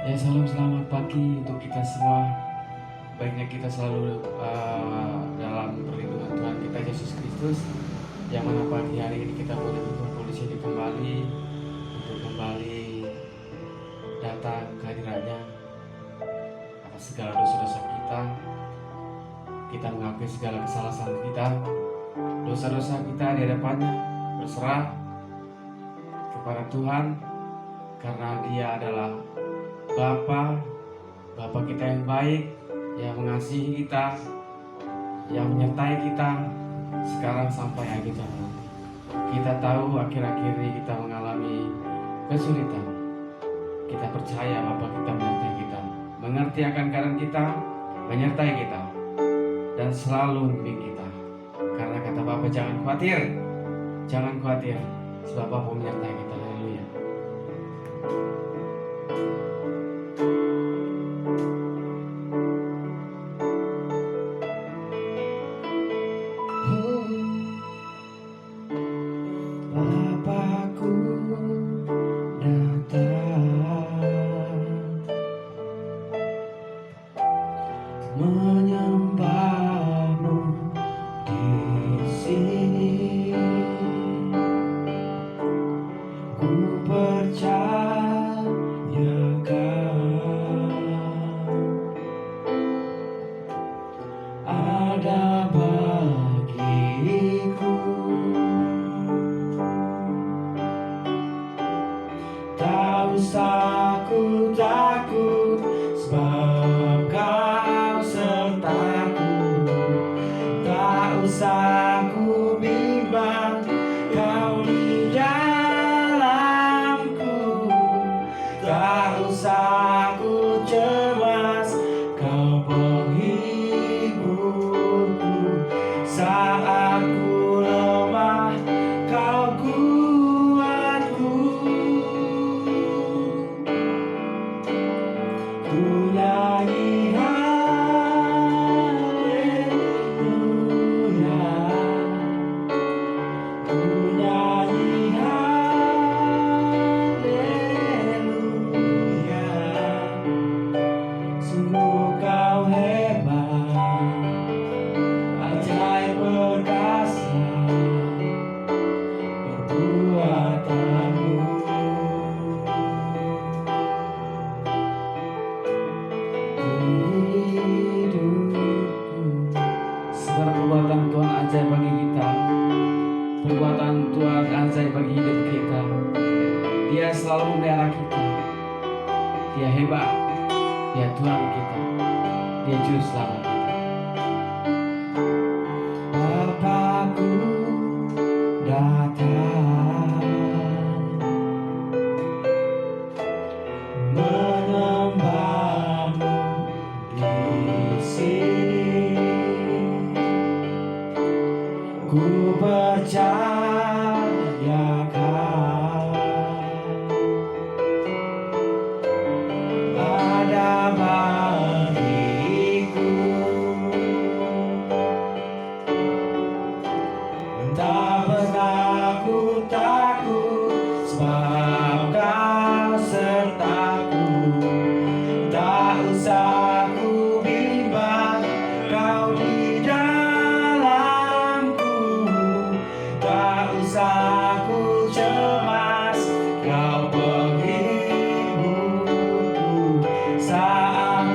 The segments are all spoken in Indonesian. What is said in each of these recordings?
Ya, salam selamat pagi untuk kita semua. Baiknya kita selalu dalam perlindungan Tuhan kita Yesus Kristus, yang mana pagi hari ini kita boleh berkumpul di sini kembali untuk kembali datang ke hadiratnya atas segala dosa-dosa kita. Kita mengakui segala kesalahan kita, dosa-dosa kita di hadapannya, berserah kepada Tuhan, karena Dia adalah Bapa kita yang baik, yang mengasihi kita, yang menyertai kita sekarang sampai akhir zaman nanti. Kita tahu akhir-akhir ini kita mengalami kesulitan. Kita percaya Bapa kita menyertai kita, mengerti akan keadaan kita, menyertai kita, dan selalu membimbing kita. Karena kata Bapa, jangan khawatir, sebab Bapa menyertai kita. Haleluya. Bapakku datang menyembahmu di sini. Ku percayakan ada bagiku. Tak usah ku takut, sebab Kau sertaku. Tak usah ku bimbang, Kau di dalamku. Tak usah ku cemas, Kau penghiburku. Saat ku lemah, Kau kuatku. Ku nyanyi haleluya, ku nyanyi haleluya. Sungguh Kau hebat, ajaib perkasa perbuatanmu. Segala perbuatan Tuhan ajaib bagi kita, perbuatan Tuhan ajaib bagi hidup kita. Dia selalu memelihara kita. Dia hebat, Dia Tuhan kita, Dia Juru Selamat kita. Bapakku datang menyembahmu di sini. Ku percayakan ada bagiku. Tak pernah ku takut, sebab Kau sertaku. Tak usah ku bimbang, Kau di dalamku. Tak usah ku cemas, Kau penghiburku. Saat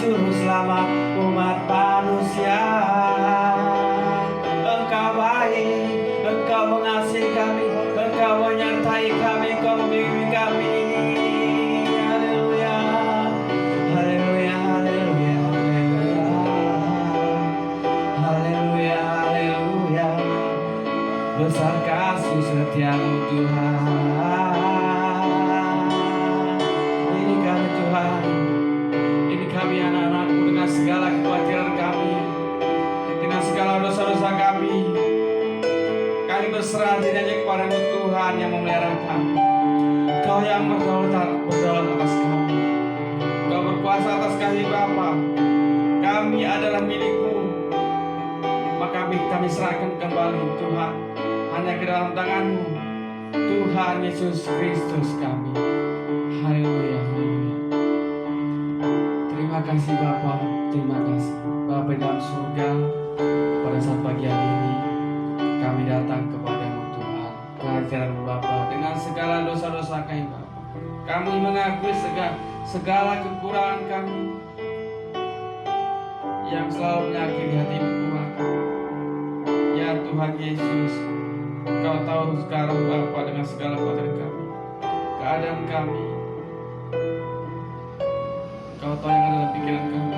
Juru Selamat umat manusia. Engkau baik, Engkau mengasihi kami, Engkau menyertai kami, Engkau membimbing kami. Haleluya, haleluya, haleluya, haleluya, haleluya, haleluya. Besar kasih setiamu Tuhan. Ini kami Tuhan, ini kami anak-anakmu dengan segala kekhawatiran kami, dengan segala dosa-dosa kami. Kami berserah diri hanya kepadamu Tuhan yang memelihara kami. Kau yang berdaulat atas kami. Kau berkuasa atas kami Bapa. Kami adalah milikmu. Maka kami serahkan kembali Tuhan hanya ke dalam tangan-Mu, Tuhan Yesus Kristus kami. Haleluya, haleluya. Terima kasih Bapa, terima kasih Bapa di dalam surga. Pada saat pagi hari ini kami datang kepadamu Tuhan, kehadiran-Mu Bapa, dengan segala dosa-dosa kami Bapa. Kami mengakui segala kekurangan kami yang selalu menyakiti hati-Mu Tuhan. Ya Tuhan Yesus, Kau tahu sekarang Bapa dengan segala keadaan kami, keadaan kami. Kau tahu yang ada dalam pikiran kami.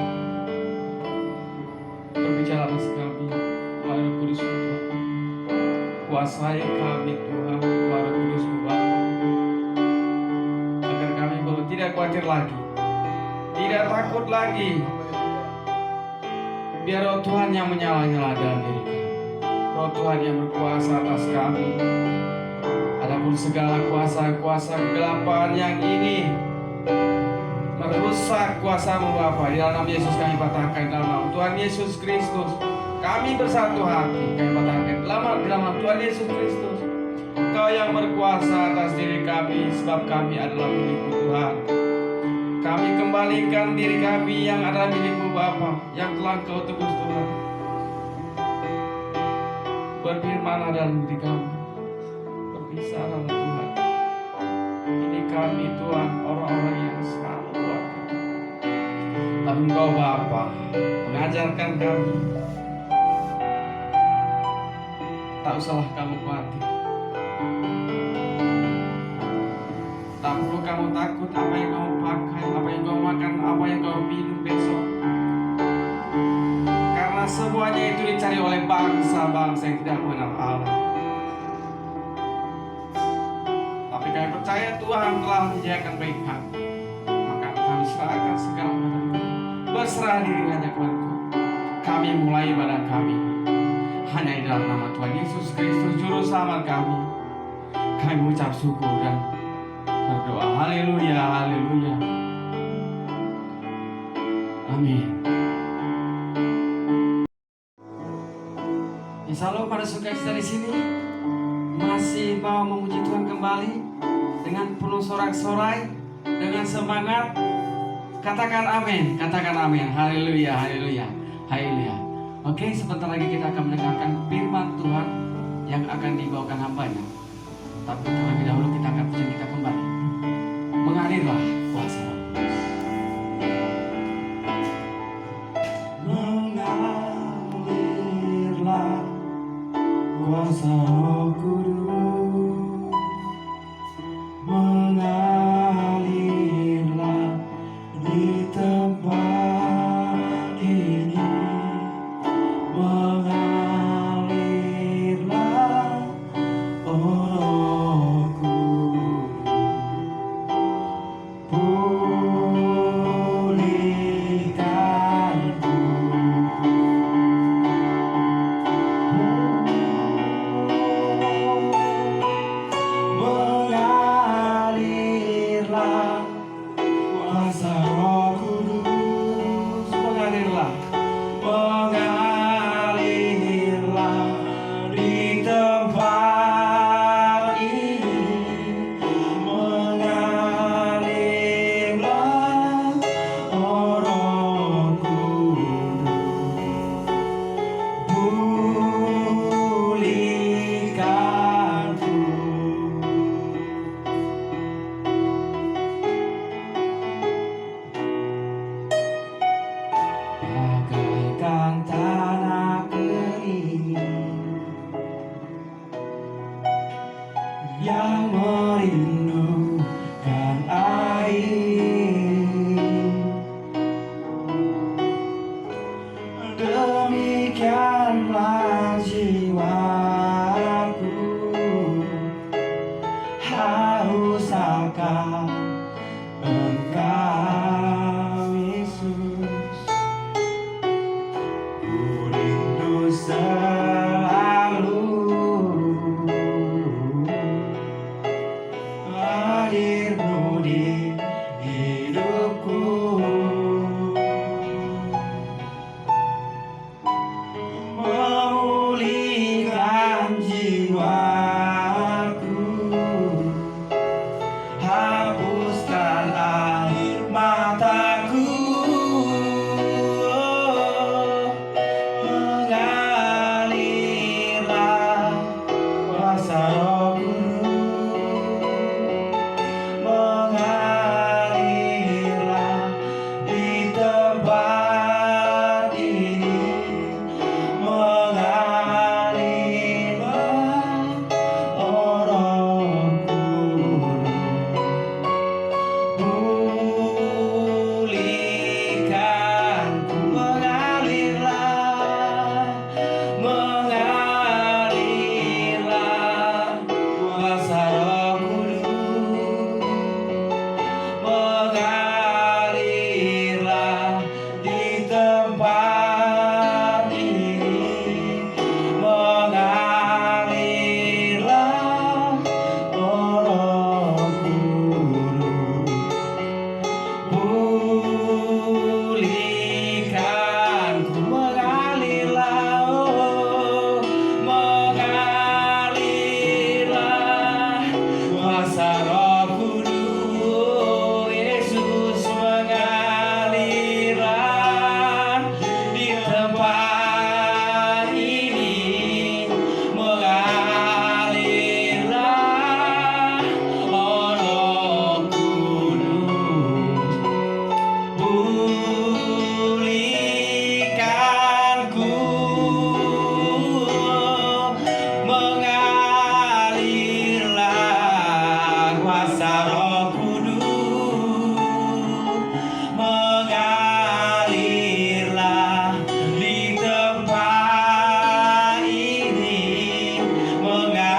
Berbicara atas kami, Roh Kudus Tuhan. Kuasai kami Tuhan, Roh Kudus Tuhan, agar kami boleh tidak khawatir lagi, tidak takut lagi. Biar Roh Tuhan yang menyala-nyala dalam diri kami, Roh Tuhan yang berkuasa atas kami. Adapun segala kuasa-kuasa kegelapan yang ini merusak kuasa-Mu Bapa, di dalam nama Yesus kami patahkan, dalam nama Tuhan Yesus Kristus kami bersatu hati, kami patahkan dalam nama Tuhan Yesus Kristus. Kau yang berkuasa atas diri kami, sebab kami adalah milik-Mu Tuhan. Kami kembalikan diri kami yang adalah milik-Mu Bapa, yang telah Kau tebus Tuhan. Berfirmanlah dalam diri kami, berbicara Tuhan. Ini kami Tuhan, orang-orang yang selalu kuat. Tapi Engkau Bapa mengajarkan kami, tak usahlah kamu khawatir, tak perlu kamu takut apa yang kamu pakai, apa yang kamu makan, apa yang kamu minum besok. Karena semuanya itu dicari oleh bangsa-bangsa yang tidak mengenal Allah. Tapi kami percaya Tuhan telah menyediakan bagi kami. Maka kami serahkan segala kepada kami, berserah diri hanya kepada Kau. Kami mulai ibadah kami hanya di dalam nama Tuhan Yesus Kristus Juru Selamat kami. Kami mengucap syukur dan berdoa. Haleluya, haleluya. Amin. Insya Allah pada sukacita di sini masih mau memuji Tuhan kembali dengan penuh sorak-sorai, dengan semangat. Katakan amin, katakan amin. Haleluya, haleluya, haleluya. Oke, sebentar lagi kita akan mendengarkan firman Tuhan yang akan dibawakan hambanya. Tapi terlebih dahulu kita akan puji kita kembali. Mengalirlah kuasa Roh Kudus. Mengalirlah kuasa Roh Kudus, mengalirlah di tempat ini, mengalirlah oh Roh Kudus. Demikianlah jiwaku haus akan Engkau Yesus. Ku rindu selalu hadir-Mu di hidupku. Memulihkan jiwaku, hapuskan air mataku. Mengalirlah kuasa Roh-Mu, mengalirlah di tempat ini. Mengalirlah, oh Roh Kudus, pulihkanku. Mengalirlah, mengalirlah kuasa Roh Kudus, mengalirlah di tempat ini. Mengalirlah, oh Roh Kudus, pulihkanku. Mengalirlah, oh, mengalirlah kuasa Roh Kudus. Yesus, mengalirlah di tempat ini. Mengalirlah, oh Roh Kudus, pulihkanku. Mengalirlah kuasa Roh Kudus, mengalirlah di tempat ini. Mengalirlah,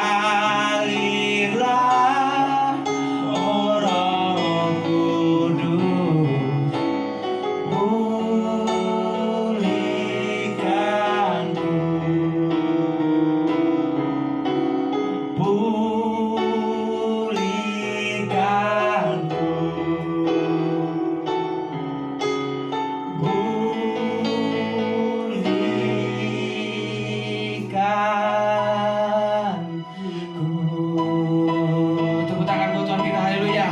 oh Roh Kudus, pulihkanku, pulihkanku, pulihkanku. Tepuk tangan buat Tuhan kita, haleluya.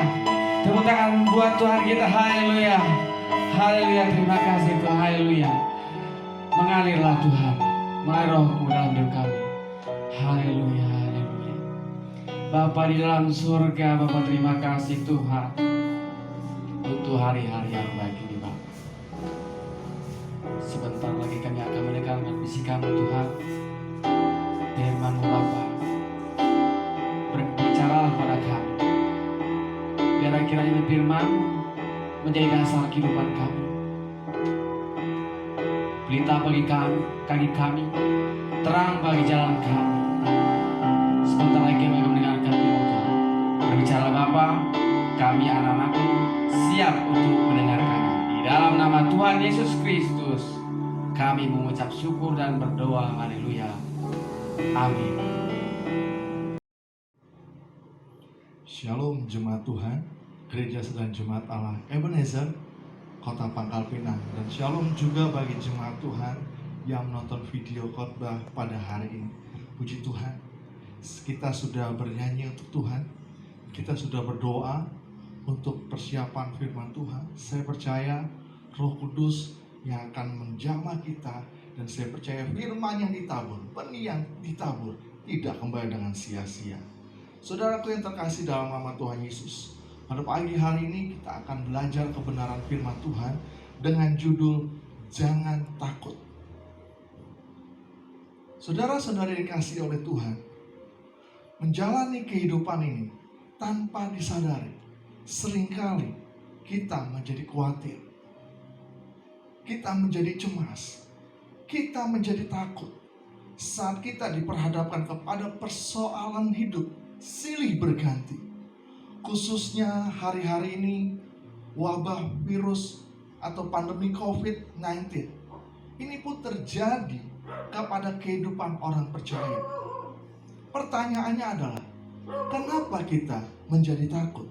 Tepuk tangan buat Tuhan kita, haleluya. Haleluya, terima kasih Tuhan, haleluya. Mengalirlah Tuhan, mengalir Roh-Mu dalam hidup kami. Haleluya, haleluya. Bapa di dalam surga, Bapa terima kasih Tuhan untuk hari-hari yang baik ini Bapa. Sebentar lagi kami akan mendengarkan bisikan Tuhan, firman-Mu Bapa. Berbicaralah pada kami, biar kiranya firman-Mu menjadi dasar kehidupan kami, pelita bagi kaki kami, terang bagi jalan kami. Sebentar lagi kami akan mendengarkan firman Tuhan. Berbicara Bapa, kami anak-anak-Mu siap untuk mendengarkannya. Di dalam nama Tuhan Yesus Kristus, kami mengucap syukur dan berdoa. Haleluya. Amin. Shalom jemaat Tuhan, Gereja Sedang Jemaat Allah Ebenezer, Kota Pangkal Pinang. Dan shalom juga bagi jemaat Tuhan yang menonton video khotbah pada hari ini. Puji Tuhan, kita sudah bernyanyi untuk Tuhan, kita sudah berdoa untuk persiapan firman Tuhan. Saya percaya Roh Kudus yang akan menjamah kita, dan saya percaya firman yang ditabur, benih yang ditabur tidak kembali dengan sia-sia. Saudaraku yang terkasih dalam nama Tuhan Yesus, pada pagi hari ini kita akan belajar kebenaran firman Tuhan dengan judul Jangan Takut. Saudara-saudari dikasihi oleh Tuhan, menjalani kehidupan ini tanpa disadari, seringkali kita menjadi khawatir, kita menjadi cemas, kita menjadi takut saat kita diperhadapkan kepada persoalan hidup silih berganti. Khususnya hari-hari ini, wabah virus atau pandemi COVID-19 ini pun terjadi kepada kehidupan orang percaya. Pertanyaannya adalah, kenapa kita menjadi takut?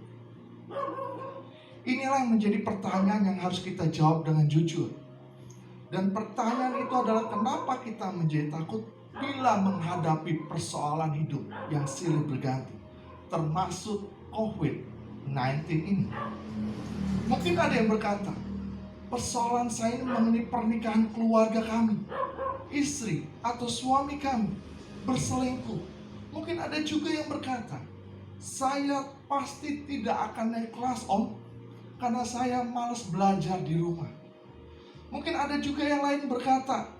Inilah yang menjadi pertanyaan yang harus kita jawab dengan jujur. Dan pertanyaan itu adalah, kenapa kita menjadi takut bila menghadapi persoalan hidup yang silih berganti, termasuk COVID-19 ini. Mungkin ada yang berkata, persoalan saya ini mengenai pernikahan keluarga kami, istri atau suami kami berselingkuh. Mungkin ada juga yang berkata, saya pasti tidak akan naik kelas om, karena saya malas belajar di rumah. Mungkin ada juga yang lain berkata,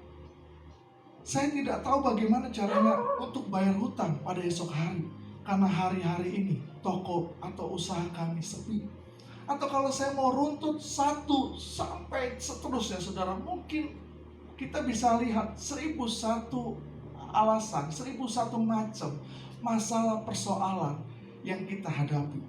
saya tidak tahu bagaimana caranya untuk bayar hutang pada esok hari, karena hari-hari ini toko atau usaha kami sepi. Atau kalau saya mau runtut 1 sampai seterusnya, saudara, mungkin kita bisa lihat 1001 alasan, 1001 macam masalah persoalan yang kita hadapi.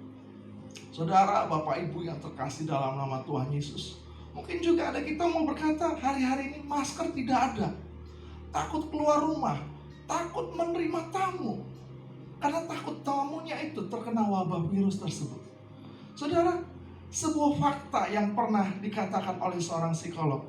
Saudara, Bapak Ibu yang terkasih dalam nama Tuhan Yesus, mungkin juga ada kita mau berkata, hari-hari ini masker tidak ada, takut keluar rumah, takut menerima tamu, karena takut tamunya itu terkena wabah virus tersebut. Saudara, sebuah fakta yang pernah dikatakan oleh seorang psikolog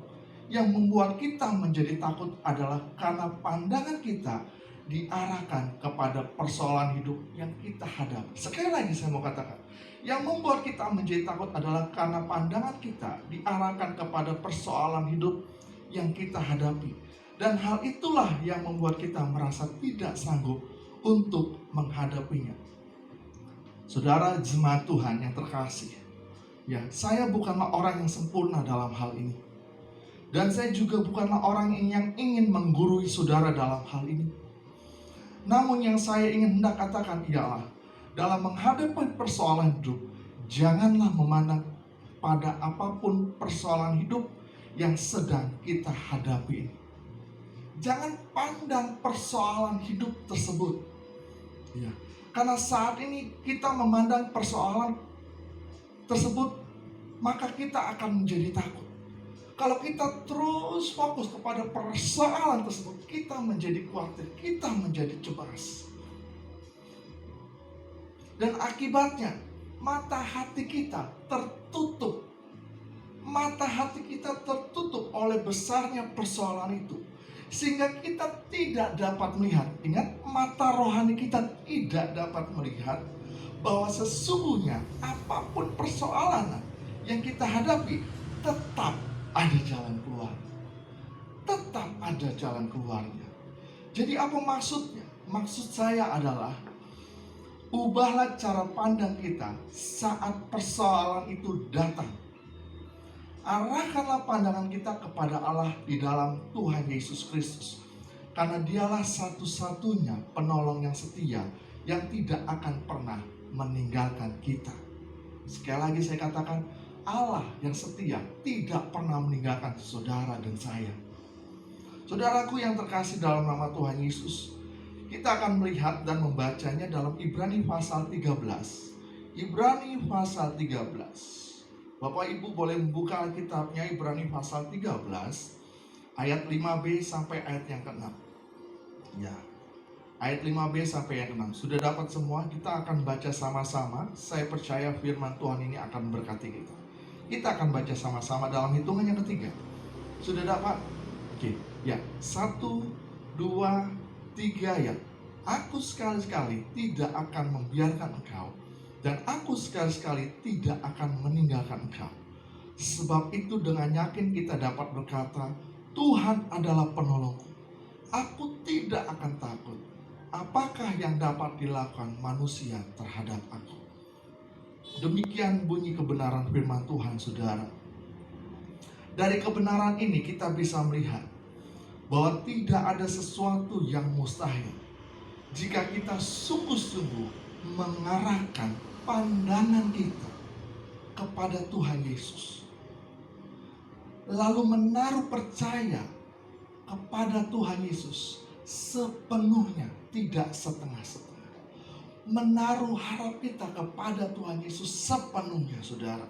yang membuat kita menjadi takut adalah karena pandangan kita diarahkan kepada persoalan hidup yang kita hadapi. Sekali lagi saya mau katakan, yang membuat kita menjadi takut adalah karena pandangan kita diarahkan kepada persoalan hidup yang kita hadapi. Dan hal itulah yang membuat kita merasa tidak sanggup untuk menghadapinya. Saudara jemaat Tuhan yang terkasih, ya, saya bukanlah orang yang sempurna dalam hal ini. Dan saya juga bukanlah orang yang ingin menggurui saudara dalam hal ini. Namun yang saya ingin hendak katakan ialah, dalam menghadapi persoalan hidup, janganlah memandang pada apapun persoalan hidup yang sedang kita hadapi. Jangan pandang persoalan hidup tersebut. Ya, karena saat ini kita memandang persoalan tersebut, maka kita akan menjadi takut. Kalau kita terus fokus kepada persoalan tersebut, kita menjadi khawatir, kita menjadi cemas. Dan akibatnya, mata hati kita tertutup. Mata hati kita tertutup oleh besarnya persoalan itu. Sehingga kita tidak dapat melihat. Ingat, mata rohani kita tidak dapat melihat bahwa sesungguhnya apapun persoalan yang kita hadapi, tetap ada jalan keluar. Tetap ada jalan keluarnya. Jadi apa maksudnya? Maksud saya adalah, ubahlah cara pandang kita saat persoalan itu datang. Arahkanlah pandangan kita kepada Allah di dalam Tuhan Yesus Kristus. Karena dialah satu-satunya penolong yang setia, yang tidak akan pernah meninggalkan kita. Sekali lagi saya katakan, Allah yang setia tidak pernah meninggalkan saudara dan saya. Saudaraku yang terkasih dalam nama Tuhan Yesus, kita akan melihat dan membacanya dalam Ibrani pasal 13. Ibrani pasal 13. Bapak Ibu boleh membuka Alkitabnya, Ibrani pasal 13 ayat 5b sampai ayat yang ke-6. Ya, ayat 5b sampai yang ke-6. Sudah dapat semua? Kita akan baca sama-sama. Saya percaya firman Tuhan ini akan memberkati kita. Kita akan baca sama-sama dalam hitungan yang ketiga. Sudah dapat? Oke, ya. 1, 2, 3 ya. Aku sekali-sekali tidak akan membiarkan engkau, dan aku sekali-sekali tidak akan meninggalkan engkau. Sebab itu dengan yakin kita dapat berkata, Tuhan adalah penolongku. Aku tidak akan takut. Apakah yang dapat dilakukan manusia terhadap aku? Demikian bunyi kebenaran firman Tuhan, saudara. Dari kebenaran ini kita bisa melihat bahwa tidak ada sesuatu yang mustahil jika kita sungguh-sungguh mengarahkan pandangan kita kepada Tuhan Yesus, lalu menaruh percaya kepada Tuhan Yesus sepenuhnya, tidak setengah-setengah. Menaruh harap kita kepada Tuhan Yesus sepenuhnya, saudara.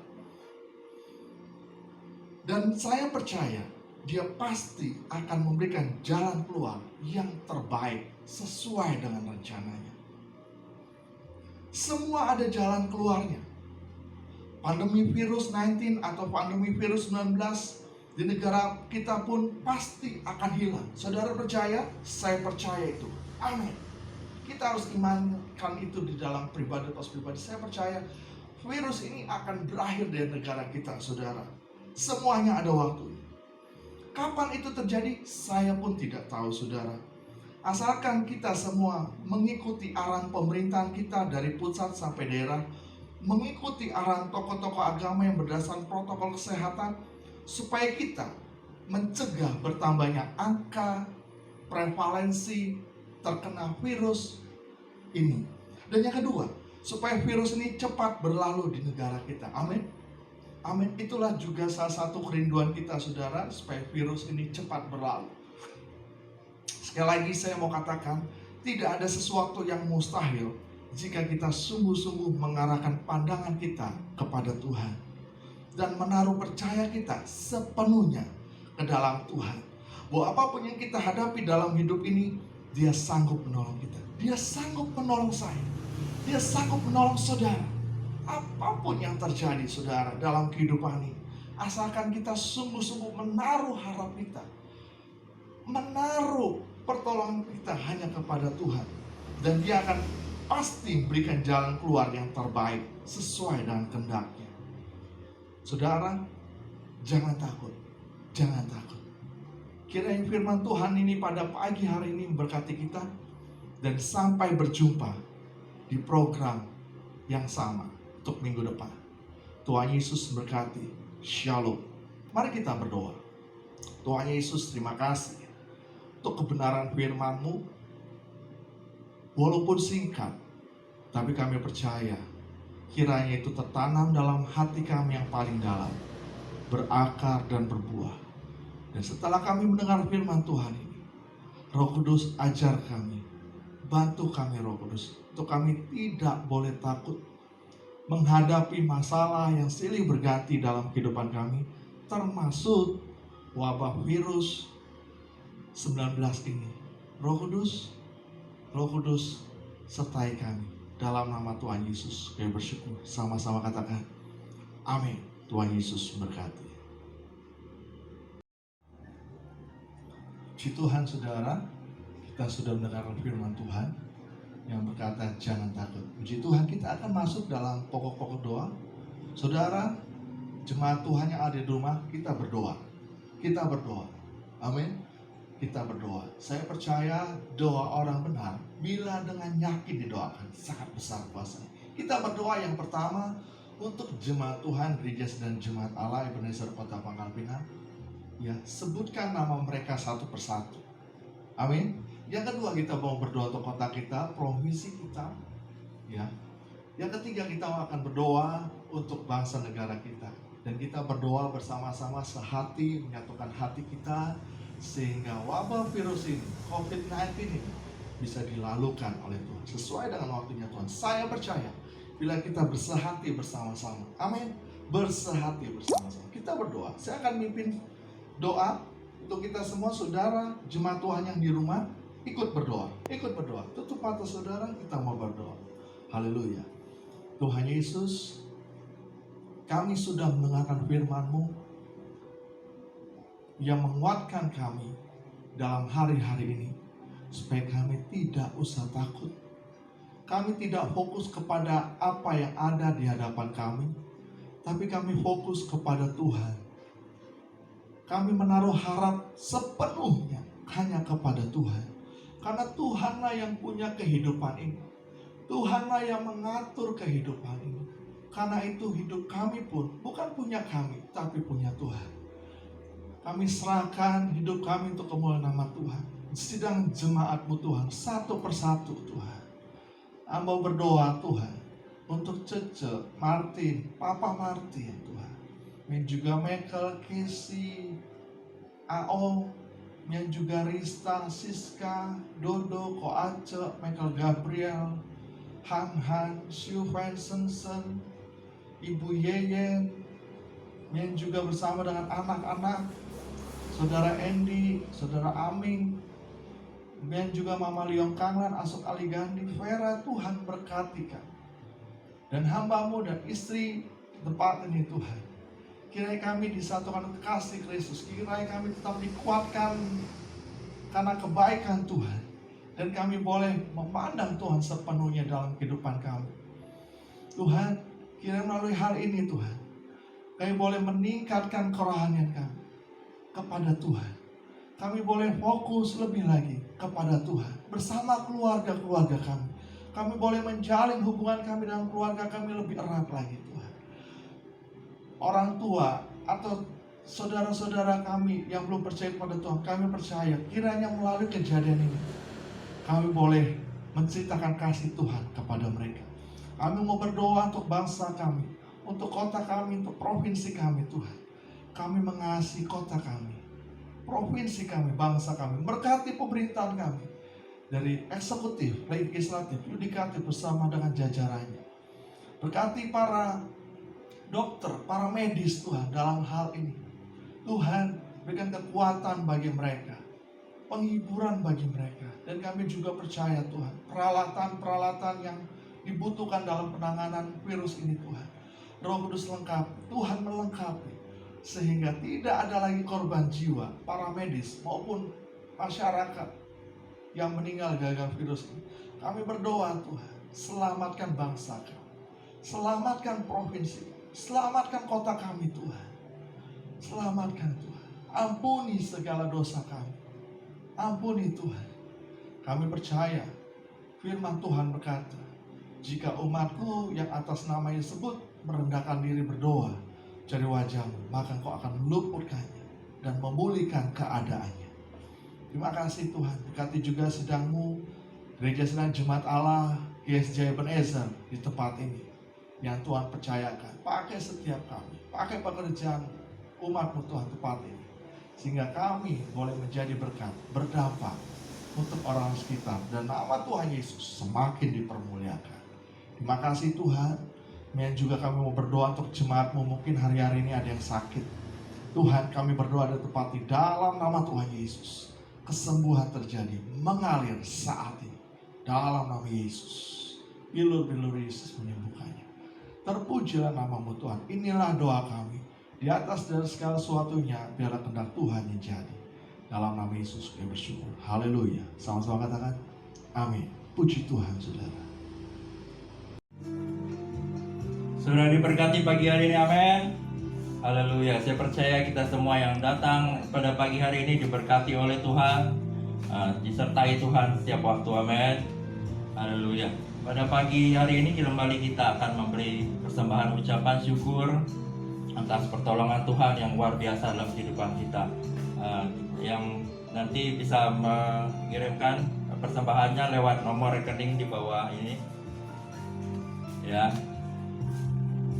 Dan saya percaya Dia pasti akan memberikan jalan keluar yang terbaik sesuai dengan rencananya. Semua ada jalan keluarnya. Pandemi virus 19 atau pandemi virus 19 di negara kita pun pasti akan hilang. Saudara percaya? Saya percaya itu. Amin. Kita harus imankan itu di dalam pribadi. Saya percaya virus ini akan berakhir dari negara kita, saudara. Semuanya ada waktunya. Kapan itu terjadi? Saya pun tidak tahu, saudara. Asalkan kita semua mengikuti arahan pemerintahan kita dari pusat sampai daerah, mengikuti arahan tokoh-tokoh agama yang berdasarkan protokol kesehatan, supaya kita mencegah bertambahnya angka prevalensi terkena virus ini. Dan yang kedua, supaya virus ini cepat berlalu di negara kita. Amin. Amin. Itulah juga salah satu kerinduan kita, saudara, supaya virus ini cepat berlalu. Sekali lagi saya mau katakan, tidak ada sesuatu yang mustahil jika kita sungguh-sungguh mengarahkan pandangan kita kepada Tuhan dan menaruh percaya kita sepenuhnya ke dalam Tuhan. Bahwa apapun yang kita hadapi dalam hidup ini, Dia sanggup menolong kita. Dia sanggup menolong saya. Dia sanggup menolong saudara. Apapun yang terjadi, saudara, dalam kehidupan ini, asalkan kita sungguh-sungguh menaruh harap kita, menaruh pertolongan kita hanya kepada Tuhan, dan Dia akan pasti berikan jalan keluar yang terbaik sesuai dengan kehendak-Nya. Saudara, jangan takut, jangan takut. Kiranya firman Tuhan ini pada pagi hari ini memberkati kita, dan sampai berjumpa di program yang sama untuk minggu depan. Tuhan Yesus berkati. Shalom. Mari kita berdoa. Tuhan Yesus, terima kasih untuk kebenaran firman-Mu. Walaupun singkat, tapi kami percaya kiranya itu tertanam dalam hati kami yang paling dalam, berakar dan berbuah. Dan setelah kami mendengar firman Tuhan ini, Roh Kudus ajar kami, bantu kami Roh Kudus, untuk kami tidak boleh takut menghadapi masalah yang silih berganti dalam kehidupan kami, termasuk wabah virus 19 ini. Roh Kudus sertai kami. Dalam nama Tuhan Yesus kami bersyukur. Sama-sama katakan amin. Tuhan Yesus berkati. Puji Tuhan, saudara, kita sudah mendengarkan firman Tuhan yang berkata jangan takut. Puji Tuhan, kita akan masuk dalam pokok-pokok doa. Saudara, jemaat Tuhan yang ada di rumah, kita berdoa. Kita berdoa. Amin. Kita berdoa. Saya percaya doa orang benar bila dengan yakin didoakan sangat besar kuasanya. Kita berdoa yang pertama untuk jemaat Tuhan, gereja dan jemaat Allah Ebenezer Kota Pangkal Pinang. Ya, sebutkan nama mereka satu persatu. Amin. Yang kedua, kita mau berdoa untuk kota kita, provinsi kita. Ya. Yang ketiga, kita akan berdoa untuk bangsa negara kita. Dan kita berdoa bersama-sama sehati, menyatukan hati kita, sehingga wabah virus ini, COVID-19 ini, bisa dilalukan oleh Tuhan sesuai dengan waktunya Tuhan. Saya percaya bila kita bersehati bersama-sama, amin, bersehati bersama-sama, kita berdoa. Saya akan mimpin doa untuk kita semua, saudara, jemaat Tuhan yang di rumah, ikut berdoa, ikut berdoa. Tutup mata saudara, kita mau berdoa. Haleluya. Tuhan Yesus, kami sudah mendengarkan firman-Mu yang menguatkan kami dalam hari-hari ini, supaya kami tidak usah takut. Kami tidak fokus kepada apa yang ada di hadapan kami, tapi kami fokus kepada Tuhan. Kami menaruh harap sepenuhnya hanya kepada Tuhan. Karena Tuhanlah yang punya kehidupan ini. Tuhanlah yang mengatur kehidupan ini. Karena itu hidup kami pun bukan punya kami, tapi punya Tuhan. Kami serahkan hidup kami untuk kemuliaan nama Tuhan. Sedang jemaat-Mu Tuhan, satu persatu Tuhan. Hamba berdoa Tuhan untuk Cece, Martin, Papa Martin Tuhan. Dan juga Michael, Casey, AO, yang juga Rista, Siska, Dodo, Ko Ace, Michael Gabriel, Han, Shu Vincent, Ibu Yeyen, yang juga bersama dengan anak-anak, Saudara Endi, Saudara Aming, dan juga Mama Liong Kanglan, Asok Aligandi, Vera. Tuhan berkati kami dan hamba-Mu dan istri tempat ini Tuhan. Kiranya kami disatukan kasih Kristus, kiranya kami tetap dikuatkan karena kebaikan Tuhan, dan kami boleh memandang Tuhan sepenuhnya dalam kehidupan kami. Tuhan, kiranya melalui hal ini Tuhan, kami boleh meningkatkan kerohanian kami kepada Tuhan. Kami boleh fokus lebih lagi kepada Tuhan bersama keluarga-keluarga kami. Kami boleh menjalin hubungan kami dengan keluarga kami lebih erat lagi Tuhan. Orang tua atau saudara-saudara kami yang belum percaya kepada Tuhan, kami percaya kiranya melalui kejadian ini kami boleh menceritakan kasih Tuhan kepada mereka. Kami mau berdoa untuk bangsa kami, untuk kota kami, untuk provinsi kami Tuhan. Kami mengasihi kota kami, provinsi kami, bangsa kami. Berkati pemerintahan kami, dari eksekutif, legislatif, yudikatif bersama dengan jajarannya. Berkati para dokter, para medis Tuhan dalam hal ini. Tuhan, berikan kekuatan bagi mereka, penghiburan bagi mereka. Dan kami juga percaya Tuhan, peralatan-peralatan yang dibutuhkan dalam penanganan virus ini Tuhan, Roh Kudus lengkapi, Tuhan melengkapi, sehingga tidak ada lagi korban jiwa, para medis maupun masyarakat yang meninggal gara-gara virus ini. Kami berdoa Tuhan, selamatkan bangsa kami, selamatkan provinsi, selamatkan kota kami Tuhan, selamatkan Tuhan. Ampuni segala dosa kami, ampuni Tuhan. Kami percaya firman Tuhan berkata, jika umatku yang atas namanya sebut merendahkan diri berdoa cari wajah-Mu, maka Engkau akan meluputkannya dan memulihkan keadaannya. Terima kasih Tuhan. Berkati juga sedang-Mu, Gereja Sedang Jemaat Allah GSJ Ebenezer di tempat ini yang Tuhan percayakan. Pakai setiap kami, pakai pekerjaan umat-Mu Tuhan tempat ini, sehingga kami boleh menjadi berkat, berdampak untuk orang sekitar, dan nama Tuhan Yesus semakin dipermuliakan. Terima kasih Tuhan. Dan juga kami mau berdoa untuk jemaat-Mu, mungkin hari-hari ini ada yang sakit. Tuhan, kami berdoa di tempat di dalam nama Tuhan Yesus, kesembuhan terjadi, mengalir saat ini dalam nama Yesus. Bilur-bilur Yesus menyembuhkannya. Terpujilah nama-Mu Tuhan. Inilah doa kami. Di atas dari segala sesuatunya, biarlah kehendak Tuhan yang jadi. Dalam nama Yesus kami bersyukur. Haleluya. Sama-sama katakan amin. Puji Tuhan saudara. Sudah diberkati pagi hari ini, amin. Haleluya. Saya percaya kita semua yang datang pada pagi hari ini diberkati oleh Tuhan, disertai Tuhan setiap waktu, amin. Haleluya. Pada pagi hari ini kembali kita akan memberi persembahan ucapan syukur atas pertolongan Tuhan yang luar biasa dalam kehidupan kita. Yang nanti bisa mengirimkan persembahannya lewat nomor rekening di bawah ini, ya.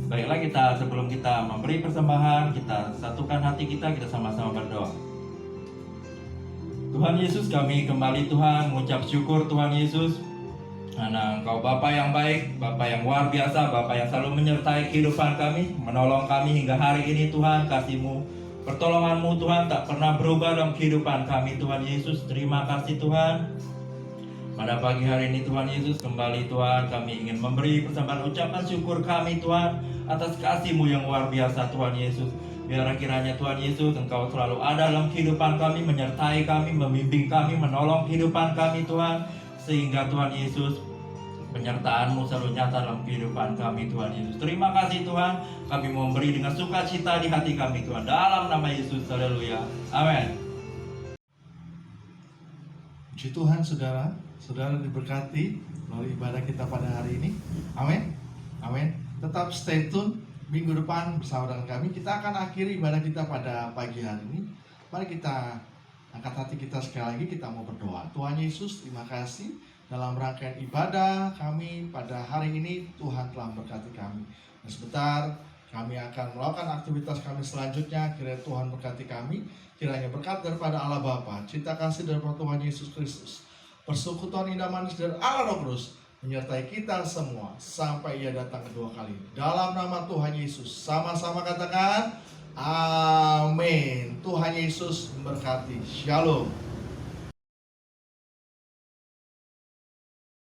Baiklah, sebelum kita memberi persembahan, kita satukan hati kita sama-sama berdoa. Tuhan Yesus, kami kembali Tuhan mengucap syukur Tuhan Yesus, karena Engkau Bapa yang baik, Bapa yang luar biasa, Bapa yang selalu menyertai kehidupan kami, menolong kami hingga hari ini Tuhan. Kasih-Mu, pertolongan-Mu Tuhan tak pernah berubah dalam kehidupan kami Tuhan Yesus. Terima kasih Tuhan. Pada pagi hari ini Tuhan Yesus, kembali Tuhan kami ingin memberi persembahan ucapan syukur kami Tuhan atas kasih-Mu yang luar biasa Tuhan Yesus. Biar kiranya Tuhan Yesus Engkau selalu ada dalam kehidupan kami, menyertai kami, membimbing kami, menolong kehidupan kami Tuhan, sehingga Tuhan Yesus penyertaan-Mu selalu nyata dalam kehidupan kami Tuhan Yesus. Terima kasih Tuhan, kami mau memberi dengan sukacita di hati kami Tuhan, dalam nama Yesus. Haleluya, amin. Puji Tuhan saudara, saudara diberkati melalui ibadah kita pada hari ini, amin, amin. Tetap stay tune, minggu depan bersama dengan kami. Kita akan akhiri ibadah kita pada pagi hari ini. Mari kita angkat hati kita sekali lagi, kita mau berdoa. Tuhan Yesus, terima kasih dalam rangkaian ibadah kami pada hari ini. Tuhan telah memberkati kami. Dan sebentar Kami akan melakukan aktivitas kami selanjutnya. Kiranya Tuhan berkati kami. Kiranya berkat daripada Allah Bapa, cinta kasih daripada Tuhan Yesus Kristus, persekutuan indah manis dari Allah Roh Kudus menyertai kita semua sampai Ia datang kedua kali. Dalam nama Tuhan Yesus, sama-sama katakan amin. Tuhan Yesus memberkati. Shalom.